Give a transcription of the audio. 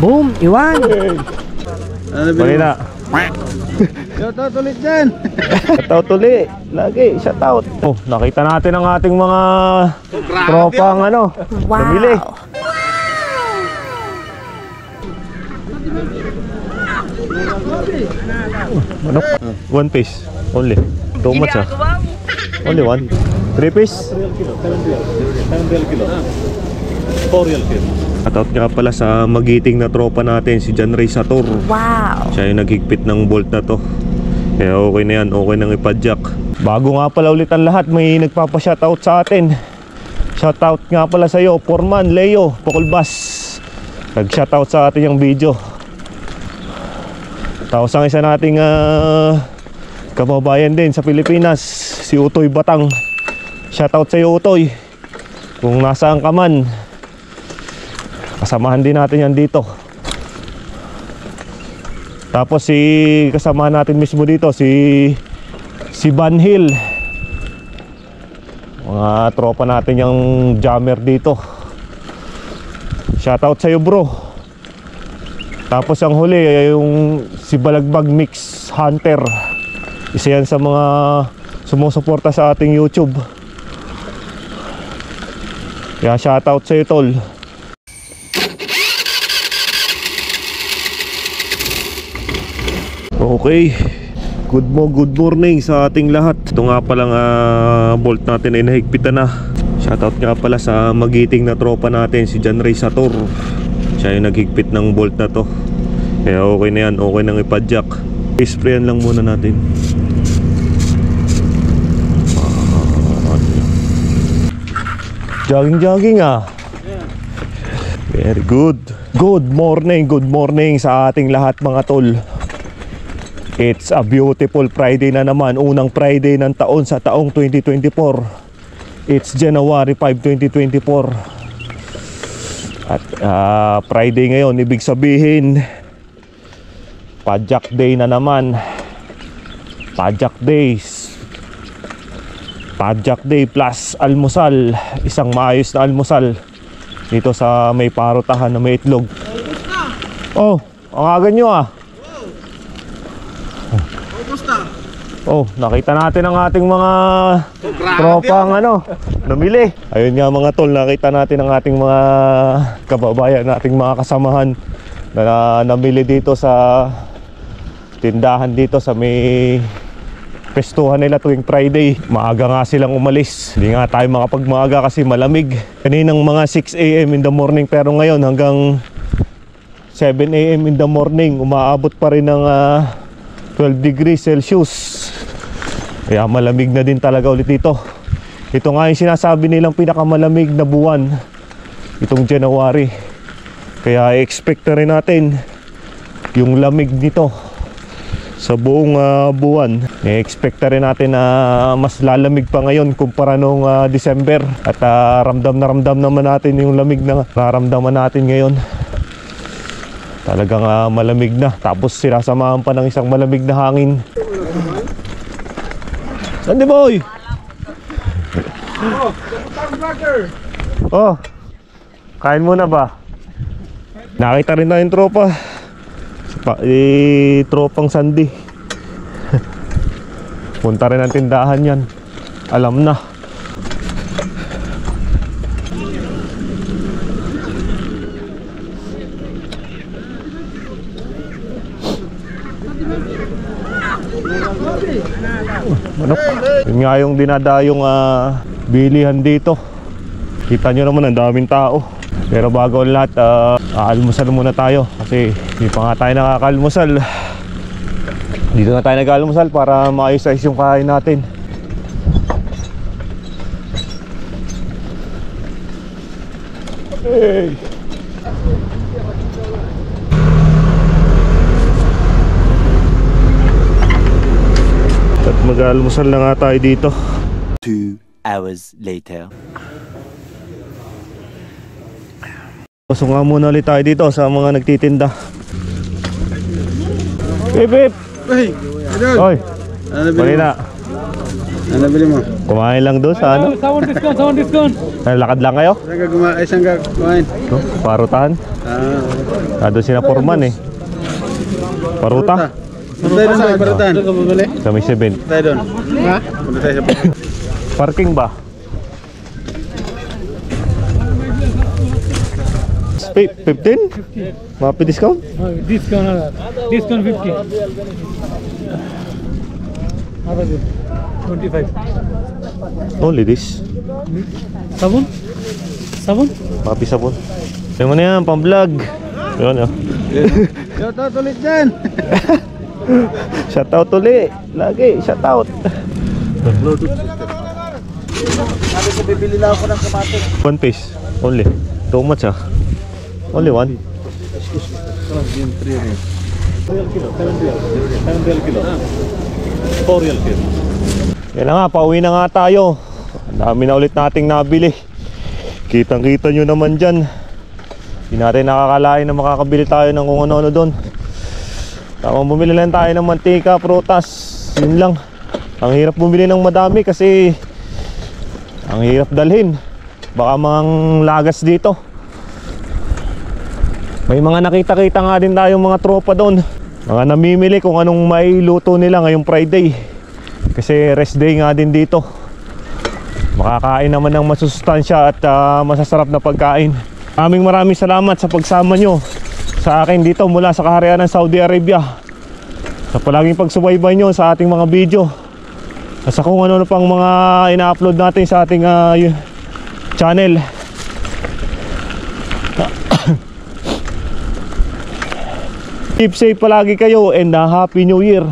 Boom! Iwan! Bali na. Shoutout ulit dyan. Shoutout ulit. Lagi, shoutout. Oh, nakita natin ang ating mga tropang ano. Wow! Namili. Manok. 1 piece. Only. Too much ah. Only 1. 3 piece. 7 kilo. 4 kilo. Shoutout nga pala sa magiting na tropa natin, si John Ray Sator. Wow! Siya yung naghigpit ng bolt na to. Kaya okay na yan, okay nang ipadjak. Bago nga pala ulit ang lahat, may nagpapa-shoutout sa atin. Shoutout nga pala sa iyo, Foreman Leo Pocolbas. Nag-shoutout sa atin yung video. Tapos ang isa nating kababayan din sa Pilipinas, si Utoy Batang. Shoutout sa iyo, Utoy. Kung nasaan ka man, kasamahan din natin yan dito. Tapos si kasamahan natin mismo dito, si Van Hill. Mga tropa natin yung jammer dito. Shoutout sa iyo, bro. Tapos ang huli yung si Balagbag Mix Hunter. Isa yan sa mga sumusuporta sa ating YouTube. Kaya shoutout sa iyo, tol. Okay, good morning sa ating lahat. Ito nga palang bolt natin ay nahigpitan na. Shoutout nga pala sa magiting na tropa natin, si John Ray Sator. Siya yung naghigpit ng bolt na to. Kaya okay na yan, okay nang ipadjak. Sprayan lang muna natin. Jogging ah. Very good. Good morning sa ating lahat mga tol. It's a beautiful Friday na naman. Unang Friday ng taon sa taong 2024. It's January 5, 2024. At Friday ngayon, ibig sabihin Padjak Day na naman. Padjak Days. Padjak Day plus almusal. Isang maayos na almusal dito sa may parotahan na may itlog. Oh, ang aga nyo ah. Oh, nakita natin ang ating mga tropang ano, namili. Ayun nga mga tol, nakita natin ang ating mga kababayan, ating mga kasamahan na namili dito sa tindahan dito sa may pestuhan nila tuwing Friday. Maaga nga silang umalis. Hindi nga tayo makapagmaaga kasi malamig. Kaninang mga 6 AM in the morning, pero ngayon hanggang 7 AM in the morning umaabot pa rin ng 12 degrees Celsius. Kaya malamig na din talaga ulit ito. Ito nga yung sinasabi nilang pinakamalamig na buwan, itong January. Kaya expect na rin natin yung lamig nito sa buong buwan. I-expect na rin natin na mas lalamig pa ngayon kumpara nung December. At ramdam naman natin yung lamig na nararamdaman natin ngayon. Talagang malamig na. Tapos sinasamahan pa ng isang malamig na hangin. Sandy boy! Oh, kain muna ba? Nakita rin na yung tropa. Tropang Sandy. Punta rin ang tindahan yan. Alam na. Manok. Yun nga yung dinadayong bilihan dito. Kita nyo naman ang daming tao. Pero bago ang lahat, aalmusal muna tayo. Kasi hindi pa nga tayo nakakaalmusal. Dito na tayo nag-aalmusal para maayos-ayos yung kain natin. Hey! At mag-aalmusal na nga tayo dito. 2 hours later. So nga muna ulit tayo dito sa mga nagtitinda. Bip bip! Hey! Hoy! Bali na. Ano bili mo? Kumain lang doon sa ano? Sound discount! Lakad lang kayo? Saan ka kumain? Parutahan? Nandun sina Forman eh. Paruta? Punta tayo doon sa Barutan. Kami 7. Tayo doon. Ha? Punta tayo sa Barutan. Parking ba? 15? Mapi discount? Discount 50. Other than 25. Only this? Sabun? Sabun? Mapi sabon. Sabi mo na yan, pang vlog. Yun, oh. Shoutout ulit dyan. Shoutout ulit. Lagi, shoutout. Sabi ko bibili lang ako ng kamatis. 1 piece. Only. Too much ah. Only 1. Yung 3 rin. 7 kilo. 4 real kilo. Yan na nga, pauwi na nga tayo. Ang dami na ulit nating nabili. Kitang kita nyo naman dyan. Hindi natin nakakalain na makakabili tayo ng kung ano-ano doon. Tamang bumili lang tayo ng mantika, prutas. Yun lang. Ang hirap bumili ng madami kasi ang hirap dalhin. Baka mga lagas dito. May mga nakita-kita nga din tayong mga tropa doon. Mga namimili kung anong mailuto nila ngayong Friday. Kasi rest day nga din dito. Makakain naman ng masustansya at masasarap na pagkain. Maraming salamat sa pagsama nyo sa akin dito mula sa kaharian ng Saudi Arabia. Sa palaging pagsubaybay nyo sa ating mga video. At sa kung ano pang mga ina-upload natin sa ating channel. Keep safe palagi kayo and Happy New Year.